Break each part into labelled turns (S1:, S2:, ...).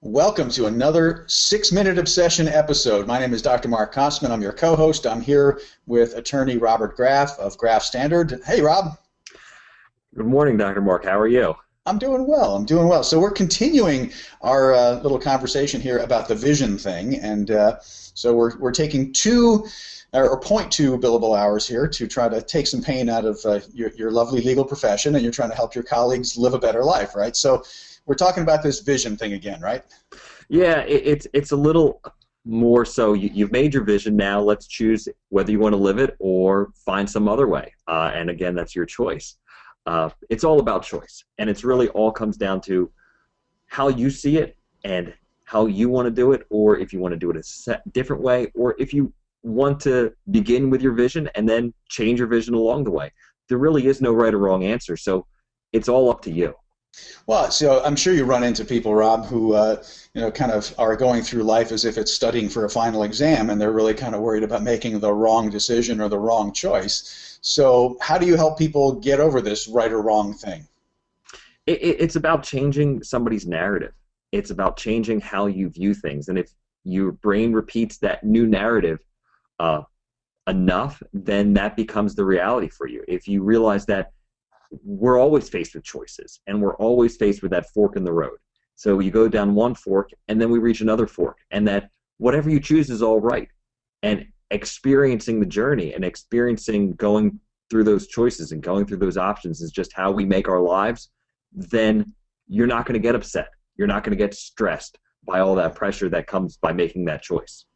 S1: Welcome to another 6-Minute Obsession episode. My name is Dr. Mark Kosman. I'm your co-host. I'm here with attorney Robert Graff of Graff Standard. Hey, Rob.
S2: Good morning, Dr. Mark. How are you?
S1: I'm doing well. I'm doing well. So we're continuing our little conversation here about the vision thing, and so we're taking two or point two billable hours here to try to take some pain out of your lovely legal profession, and you're trying to help your colleagues live a better life, right? So we're talking about this vision thing again, right?
S2: Yeah, it's a little more so you've made your vision. Now let's choose whether you want to live it or find some other way. And again, that's your choice. It's all about choice, and it's really all comes down to how you see it and how you want to do it, or if you want to do it a different way, or if you want to begin with your vision and then change your vision along the way. There really is no right or wrong answer, so it's all up to you.
S1: Well, so I'm sure you run into people, Rob, who kind of are going through life as if it's studying for a final exam, and they're really kind of worried about making the wrong decision or the wrong choice. So how do you help people get over this right or wrong thing?
S2: It's about changing somebody's narrative. It's about changing how you view things, and if your brain repeats that new narrative enough, then that becomes the reality for you. If you realize that we're always faced with choices, and we're always faced with that fork in the road. So you go down one fork, and then we reach another fork, and that whatever you choose is all right. And experiencing the journey and experiencing going through those choices and going through those options is just how we make our lives. Then you're not going to get upset. You're not going to get stressed by all that pressure that comes by making that choice.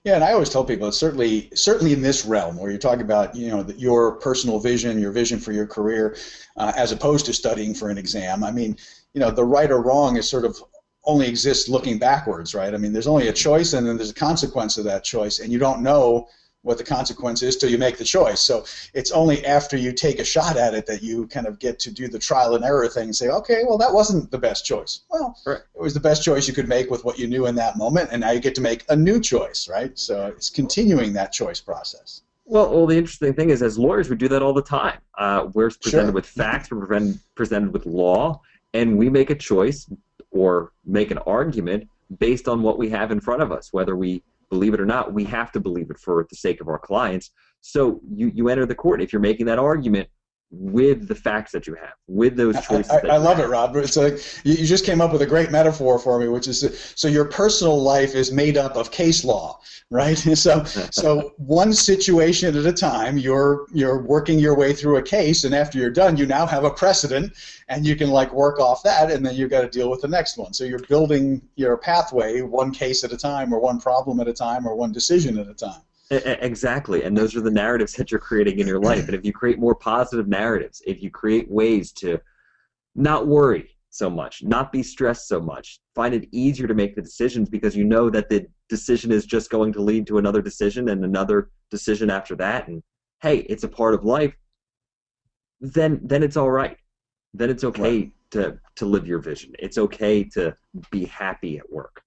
S1: Yeah, and I always tell people it's certainly in this realm where you're talking about your personal vision, your vision for your career, as opposed to studying for an exam. I mean, the right or wrong is sort of only exists looking backwards, right? I mean, there's only a choice, and then there's a consequence of that choice, and you don't know what the consequence is till you make the choice. So it's only after you take a shot at it that you kind of get to do the trial and error thing and say, okay, well, that wasn't the best choice. Well, right. It was the best choice you could make with what you knew in that moment, and now you get to make a new choice, right? So it's continuing that choice process.
S2: Well, the interesting thing is, as lawyers, we do that all the time. We're presented
S1: Sure.
S2: with facts, we're presented with law, and we make a choice or make an argument based on what we have in front of us, whether we believe it or not. We have to believe it for the sake of our clients. So you enter the court if you're making that argument with the facts that you have, with those choices.
S1: I love it, Rob. It's like you just came up with a great metaphor for me, which is so your personal life is made up of case law, right? So one situation at a time, you're working your way through a case, and after you're done, you now have a precedent, and you can work off that, and then you've got to deal with the next one. So you're building your pathway one case at a time, or one problem at a time, or one decision at a time.
S2: Exactly, and those are the narratives that you're creating in your life. And if you create more positive narratives, if you create ways to not worry so much, not be stressed so much, find it easier to make the decisions because you know that the decision is just going to lead to another decision and another decision after that, and hey, it's a part of life, then it's all right. Then it's okay to live your vision. It's okay to be happy at work.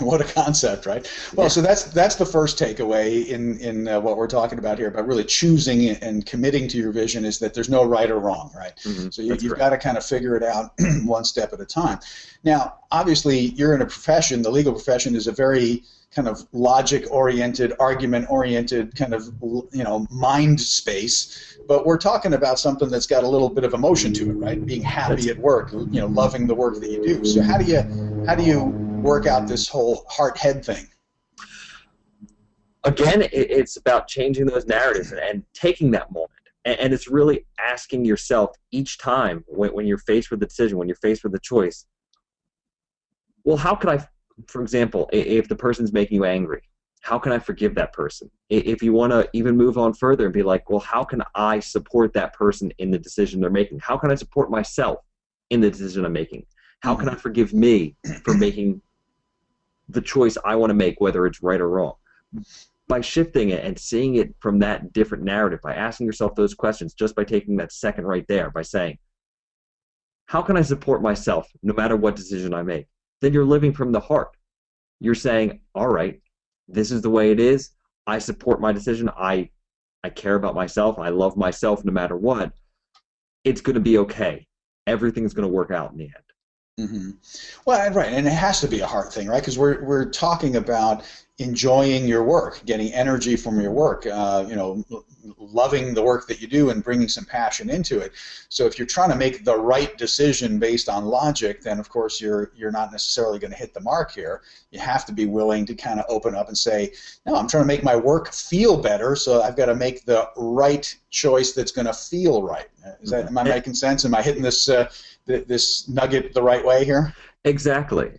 S1: What a concept, right? Well, yeah. So that's the first takeaway in what we're talking about here about really choosing and committing to your vision is that there's no right or wrong, right?
S2: Mm-hmm.
S1: So you've got to kind of figure it out one step at a time. Now, obviously, you're in a profession. The legal profession is a very kind of logic-oriented, argument-oriented kind of mind space. But we're talking about something that's got a little bit of emotion to it, right? Being happy at work, loving the work that you do. So how do you work out this whole heart-head thing?
S2: Again, it's about changing those narratives and taking that moment. And it's really asking yourself each time when you're faced with a decision, when you're faced with a choice, well, how could I, for example, if the person's making you angry, how can I forgive that person? If you want to even move on further and be like, well, how can I support that person in the decision they're making? How can I support myself in the decision I'm making? How can I forgive me for making the choice I want to make, whether it's right or wrong? By shifting it and seeing it from that different narrative, by asking yourself those questions, just by taking that second right there, by saying, how can I support myself no matter what decision I make? Then you're living from the heart. You're saying, all right, this is the way it is. I support my decision. I care about myself. I love myself no matter what. It's going to be okay. Everything's going to work out in the end.
S1: Hmm. Well, right, and it has to be a heart thing, right? Because we're talking about enjoying your work, getting energy from your work, loving the work that you do and bringing some passion into it. So if you're trying to make the right decision based on logic, then of course you're not necessarily going to hit the mark here. You have to be willing to kind of open up and say, no, I'm trying to make my work feel better, so I've got to make the right choice that's going to feel right. Is that, am I making sense? Am I hitting this nugget the right way here?
S2: Exactly.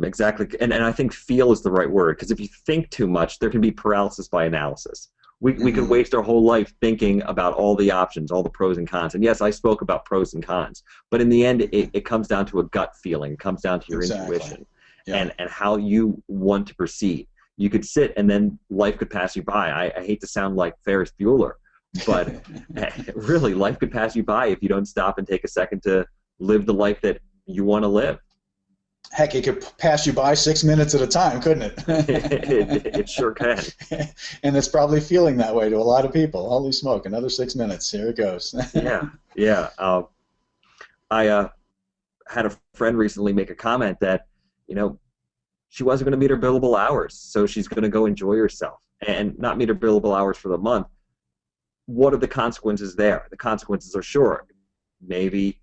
S2: Exactly. And I think feel is the right word, because if you think too much, there can be paralysis by analysis. We could
S1: Hmm.
S2: waste our whole life thinking about all the options, all the pros and cons. And yes, I spoke about pros and cons, but in the end, it comes down to a gut feeling. It comes down to your
S1: Exactly.
S2: intuition
S1: Yeah.
S2: and how you want to proceed. You could sit and then life could pass you by. I hate to sound like Ferris Bueller, but really, life could pass you by if you don't stop and take a second to live the life that you want to live.
S1: Heck, it could pass you by 6 minutes at a time, couldn't
S2: It sure can.
S1: it? And it's probably feeling that way to a lot of people. Holy smoke, another 6 minutes. Here it goes.
S2: Yeah, yeah. I had a friend recently make a comment that, you know, she wasn't going to meet her billable hours, so she's going to go enjoy herself and not meet her billable hours for the month. What are the consequences there? The consequences are sure. Maybe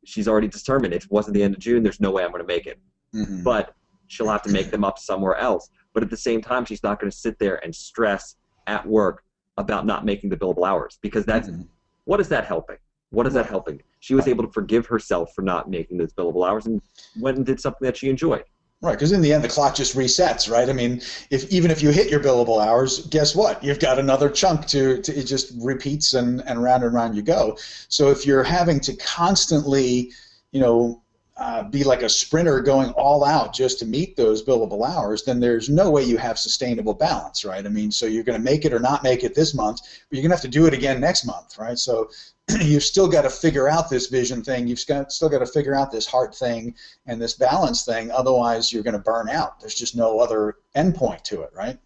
S2: she's already determined it wasn't the end of June, there's no way I'm going to make it.
S1: Hmm.
S2: But she'll have to make them up somewhere else. But at the same time, she's not going to sit there and stress at work about not making the billable hours, because that's
S1: Hmm.
S2: what is that helping? What is that
S1: Right.
S2: helping? She was able to forgive herself for not making those billable hours and went and did something that she enjoyed.
S1: Right, because in the end, the clock just resets, right? I mean, if even if you hit your billable hours, guess what? You've got another chunk to it just repeats and round you go. So if you're having to constantly, you know, be like a sprinter going all out just to meet those billable hours, then there's no way you have sustainable balance, right? I mean, so you're going to make it or not make it this month, but you're going to have to do it again next month, right? So you've still got to figure out this vision thing. Still got to figure out this heart thing and this balance thing. Otherwise, you're going to burn out. There's just no other endpoint to it, right?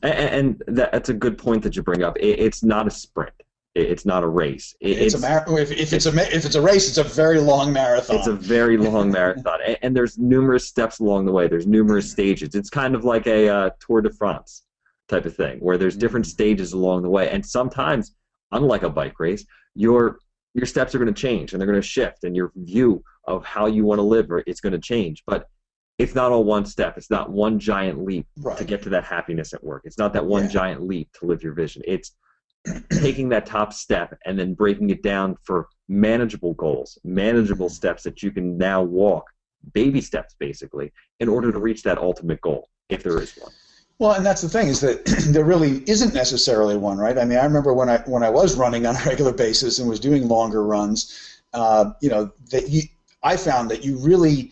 S2: And that's a good point that you bring up. It's not a sprint. It's not a race.
S1: It's a if it's a race, it's a very long
S2: It's a
S1: marathon.
S2: very long marathon, and there's numerous steps along the way. There's numerous stages. It's kind of like a Tour de France type of thing, where there's different
S1: Mhm.
S2: stages along the way. And sometimes, unlike a bike race, your steps are going to change and they're going to shift, and your view of how you want to live it's going to change. But it's not all one step. It's not one giant leap to
S1: Right.
S2: get to that happiness at work. It's not that one
S1: Yeah.
S2: giant leap to live your vision. It's taking that top step and then breaking it down for manageable goals, manageable
S1: Mhm.
S2: steps that you can now walk, baby steps basically, in order to
S1: Mhm.
S2: reach that ultimate goal, if there is one.
S1: Well, and that's the thing is that there really isn't necessarily one, right? I mean, I remember when I was running on a regular basis and was doing longer runs, I found that you really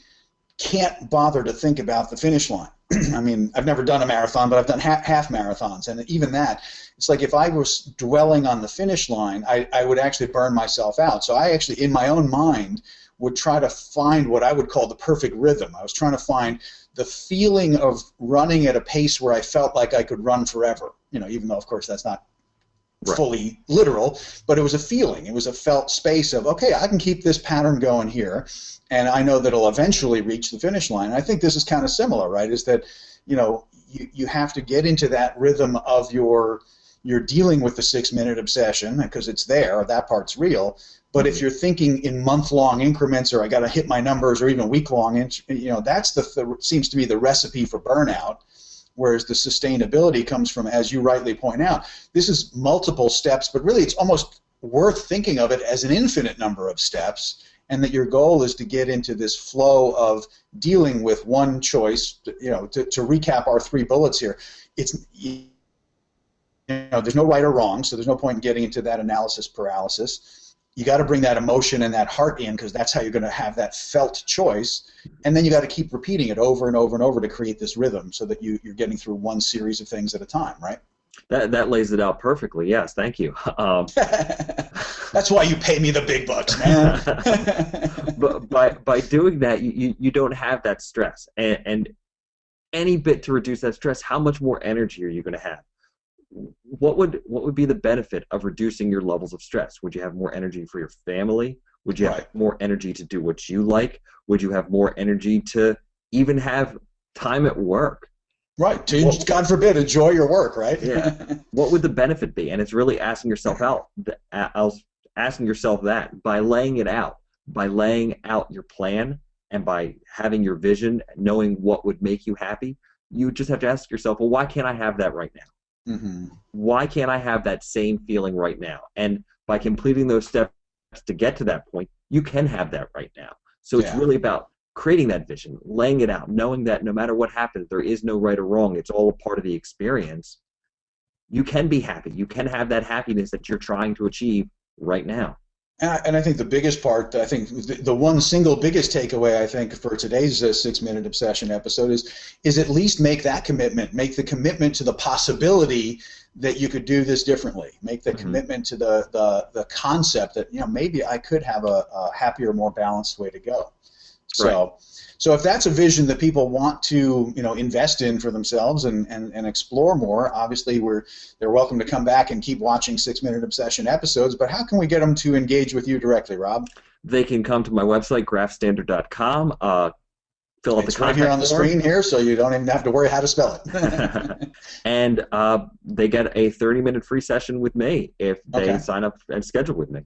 S1: can't bother to think about the finish line. I mean, I've never done a marathon, but I've done half marathons, and even that, it's like if I was dwelling on the finish line, I would actually burn myself out. So I actually, in my own mind, would try to find what I would call the perfect rhythm. I was trying to find the feeling of running at a pace where I felt like I could run forever. Even though, of course, that's not
S2: Right.
S1: fully literal, but it was a feeling. It was a felt space of, okay, I can keep this pattern going here, and I know that it'll eventually reach the finish line. And I think this is kind of similar, right? Is that, you have to get into that rhythm of you're dealing with the 6 minute obsession because it's there, that part's real. But if
S2: Mhm.
S1: you're thinking in month-long increments, or I got to hit my numbers, or even week-long, that's seems to be the recipe for burnout. Whereas the sustainability comes from, as you rightly point out, this is multiple steps, but really it's almost worth thinking of it as an infinite number of steps, and that your goal is to get into this flow of dealing with one choice. To recap our three bullets here, there's no right or wrong, so there's no point in getting into that analysis paralysis. You got to bring that emotion and that heart in, because that's how you're going to have that felt choice. And then you got to keep repeating it over and over and over to create this rhythm, so that you're getting through one series of things at a time, right?
S2: That lays it out perfectly. Yes, thank you.
S1: That's why you pay me the big bucks, man.
S2: But by doing that, you don't have that stress, and any bit to reduce that stress, how much more energy are you going to have? What would be the benefit of reducing your levels of stress? Would you have more energy for your family? Would you have more energy to do what you like? Would you have more energy to even have time at work?
S1: Right. To, God forbid, enjoy your work, right?
S2: Yeah. What would the benefit be? And it's really asking yourself asking yourself that by laying it out, by laying out your plan, and by having your vision, knowing what would make you happy. You just have to ask yourself, well, why can't I have that right now?
S1: Mm-hmm.
S2: Why can't I have that same feeling right now? And by completing those steps to get to that point, you can have that right now. So it's really about creating that vision, laying it out, knowing that no matter what happens, there is no right or wrong. It's all a part of the experience. You can be happy. You can have that happiness that you're trying to achieve right now.
S1: And I think the biggest part, I think the one single biggest takeaway, I think, for today's 6-Minute Obsession episode is at least make that commitment. Make the commitment to the possibility that you could do this differently. Make the commitment to the concept that, maybe I could have a happier, more balanced way to go. So if that's a vision that people want to, invest in for themselves and explore more, obviously they're welcome to come back and keep watching 6-Minute Obsession episodes. But how can we get them to engage with you directly, Rob?
S2: They can come to my website, Graff.Standard.com. Fill out the contact
S1: right here on the
S2: form.
S1: screen here, so you don't even have to worry how to spell it.
S2: And they get a 30-minute free session with me if they sign up and schedule with me.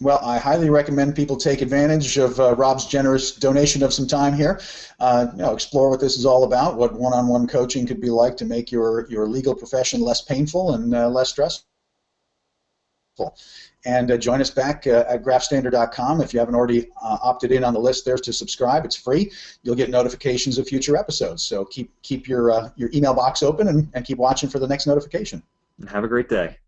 S2: Well,
S1: I highly recommend people take advantage of Rob's generous donation of some time here. Explore what this is all about, what one-on-one coaching could be like to make your legal profession less painful and less stressful. And join us back at graphstandard.com. If you haven't already opted in on the list there to subscribe, it's free. You'll get notifications of future episodes. So keep your email box open and keep watching for the next notification.
S2: Have a great day.